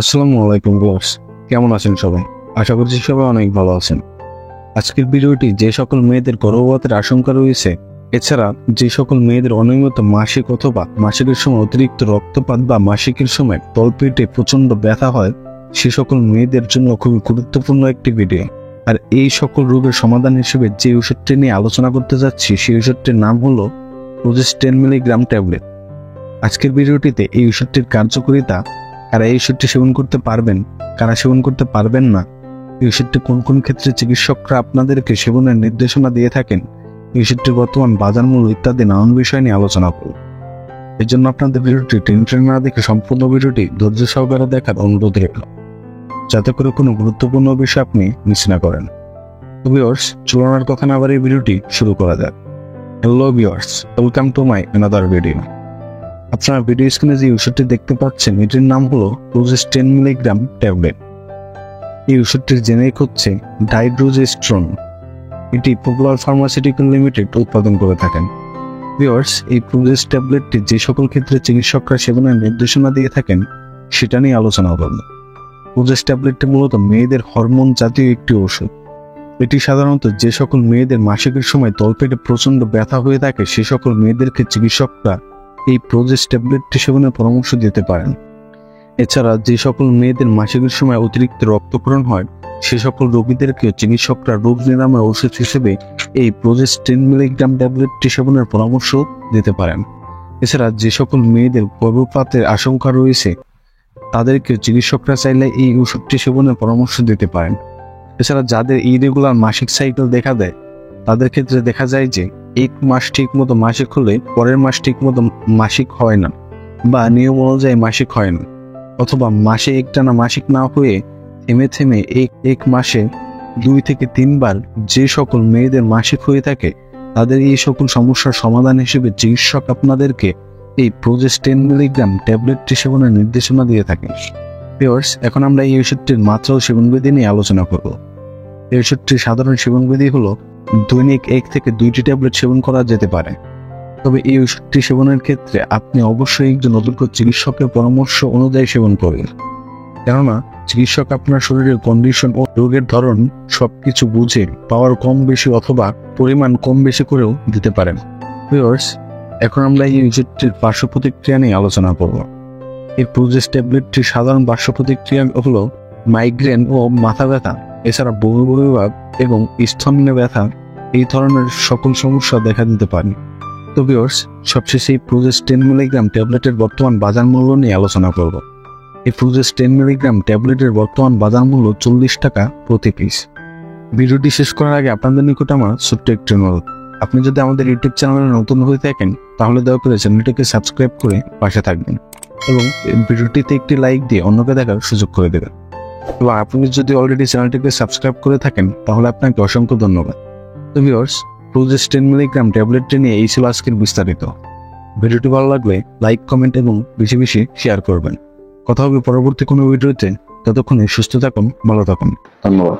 আসসালামু আলাইকুম বস, কেমন আছেন সবাই? আশা করছি সবাই অনেক ভালো আছেন। আজকের ভিডিওটি যে সকল মেয়েদের গর্ভপাতের আশঙ্কা রয়েছে, এছাড়া যে সকল মেয়েদের অনিয়মিত মাসিক অথবা মাসিকের সময় অতিরিক্ত রক্তপাত বা মাসিকের সময় তলপেটে প্রচন্ড ব্যথা হয়, সে সকল মেয়েদের জন্য খুবই গুরুত্বপূর্ণ একটি ভিডিও। আর এই সকল রোগের সমাধান হিসেবে যে ওষুধটি নিয়ে আলোচনা করতে যাচ্ছি, সেই ওষুধটির নাম হলো প্রোজেস 10 মিলিগ্রাম ট্যাবলেট। আজকের ভিডিওটিতে এই ওষুধটির কার্যকারিতা, কারা এই ওষুধটি সেবন করতে পারবেন, কারা সেবন করতে পারবেন না, এই ওষুধটি কোন কোন ক্ষেত্রে চিকিৎসকরা আপনাদেরকে সেবনের নির্দেশনা দিয়ে থাকেন, এই ওষুধটির বর্তমান বাজার মূল্য ইত্যাদি নানান বিষয় নিয়ে আলোচনা করব। এর জন্য আপনাদের ভিডিওটি টেনে না দেখে সম্পূর্ণ ভিডিওটি ধৈর্য সহকারে দেখার অনুরোধ রইল, যাতে করে কোনো গুরুত্বপূর্ণ বিষয় আপনি মিস না করেন। তো ভিউয়ার্স, চলনার কথা না বাড়িয়ে ভিডিওটি শুরু করা যাক। Hello viewers, welcome to my another video. আপনারা ভিডিও স্ক্রিনে যে ওষুধটি দেখতে পাচ্ছেন, এটির নাম হলো প্রোজেস 10 মিলিগ্রাম ট্যাবলেট। এই ওষুধটির জেনেরিক হচ্ছে ডাইড্রোজেস্ট্রন। এটি পপুলার ফার্মাসিউটিক্যাল লিমিটেড উৎপাদন করে থাকেন। ভিউয়ার্স, এই প্রোজেস ট্যাবলেটটি যে সকল ক্ষেত্রে চিকিৎসকরা সেবনের নির্দেশনা দিয়ে থাকেন, সেটা নিয়ে আলোচনা করব। প্রোজেস ট্যাবলেটটি মূলত মেয়েদের হরমোন জাতীয় একটি ওষুধ। এটি সাধারণত যে সকল মেয়েদের মাসিকের সময় তলপেটে প্রচন্ড ব্যথা হয়ে থাকে, সে সকল মেয়েদেরকে চিকিৎসকরা এই প্রোজেস ট্যাবলেটটি সেবনের পরামর্শ দিতে পারেন। এছাড়া যে সকল মেয়েদের মাসিকের সময় অতিরিক্ত রক্তক্ষরণ হয়, সে সকল রোগীদেরকে চিকিৎসকরা রোগ নিরাময় ওষুধ হিসেবে এই প্রোজেস 10 মিলিগ্রাম ট্যাবলেটটি সেবনের পরামর্শ দিতে পারেন। এছাড়া যে সকল মেয়েদের গর্ভপাতের আশঙ্কা রয়েছে, তাদেরকে চিকিৎসকরা চাইলে এই ওষুধটি সেবনের পরামর্শ দিতে পারেন। এছাড়া যাদের ইরেগুলার মাসিক সাইকেল দেখা দেয়, তাদের ক্ষেত্রে দেখা যায় যে এক মাস ঠিক মতো মাসিক হলে পরের মাস ঠিক মতো মাসিক হয় না, বা নিয়ম অনুযায়ী মাসিক হয় না, অথবা মাসে একটানা মাসিক না হয়ে থেমে থেমে এক মাসে 2 থেকে 3 বার যে সকল মেয়েদের মাসিক হয়ে থাকে, তাদের এই সকল সমস্যার সমাধান হিসেবে চিকিৎসক আপনাদেরকে এই প্রোজেস 10 মিলিগ্রাম ট্যাবলেটটি সেবনের নির্দেশনা দিয়ে থাকেন। ভিউয়ার্স, এখন আমরা এই ওষুধটির মাত্রা ও সেবনবিধি নিয়ে আলোচনা করব। এই ওষুধটির সাধারণ সেবনবিধি হলো দৈনিক 1 থেকে 2টি ট্যাবলেট সেবন করা যেতে পারে। তবে এই ওষুধটি সেবনের ক্ষেত্রে আপনি অবশ্যই একজন অভিজ্ঞ চিকিৎসকের পরামর্শ অনুযায়ী সেবন করবেন, কেননা চিকিৎসক আপনার শরীরের কন্ডিশন ও রোগের ধরন সবকিছু বুঝে পাওয়ার কম বেশি অথবা পরিমাণ কম বেশি করেও দিতে পারেন। ভিউয়ার্স, এখন আমরা এই ওষুধটির পার্শ্ব প্রতিক্রিয়া নিয়ে আলোচনা করব। এই প্রোজেস ট্যাবলেটটির সাধারণ পার্শ্ব প্রতিক্রিয়া হলো মাইগ্রেন ও মাথা ব্যথা, এছাড়া বমিভাব এবং স্তন্যে ব্যথা, এই ধরনের সকল সমস্যা দেখা দিতে পারে। তো ভিউয়ার্স, সবশেষে এই প্রোজেস 10 মিলিগ্রাম ট্যাবলেটের বর্তমান বাজার মূল্য নিয়ে আলোচনা করব। এই প্রোজেস 10 মিলিগ্রাম ট্যাবলেটের বর্তমান বাজার মূল্য 40 টাকা প্রতি পিস। ভিডিওটি শেষ করার আগে আপনাদের নিকট আমার ছোট্ট একটি অনুরোধ, আপনি যদি আমাদের ইউটিউব চ্যানেলে নতুন হয়ে থাকেন, তাহলে দয়া করে চ্যানেলটিকে সাবস্ক্রাইব করে পাশে থাকবেন এবং ভিডিওটিতে একটি লাইক দিয়ে অন্যকে দেখার সুযোগ করে দেবেন। এবং আপনি যদি অলরেডি চ্যানেলটিকে সাবস্ক্রাইব করে থাকেন, তাহলে আপনাকে অসংখ্য ধন্যবাদ। তো ভিউয়ার্স, প্রোজেস 10 মিলিগ্রাম ট্যাবলেটটি নিয়ে এই ছিল আজকের বিস্তারিত। ভিডিওটি ভালো লাগলে লাইক, কমেন্ট এবং বেশি বেশি শেয়ার করবেন। কথা হবে পরবর্তী কোনো ভিডিওতে। ততক্ষণে সুস্থ থাকুন, ভালো থাকুন, ধন্যবাদ।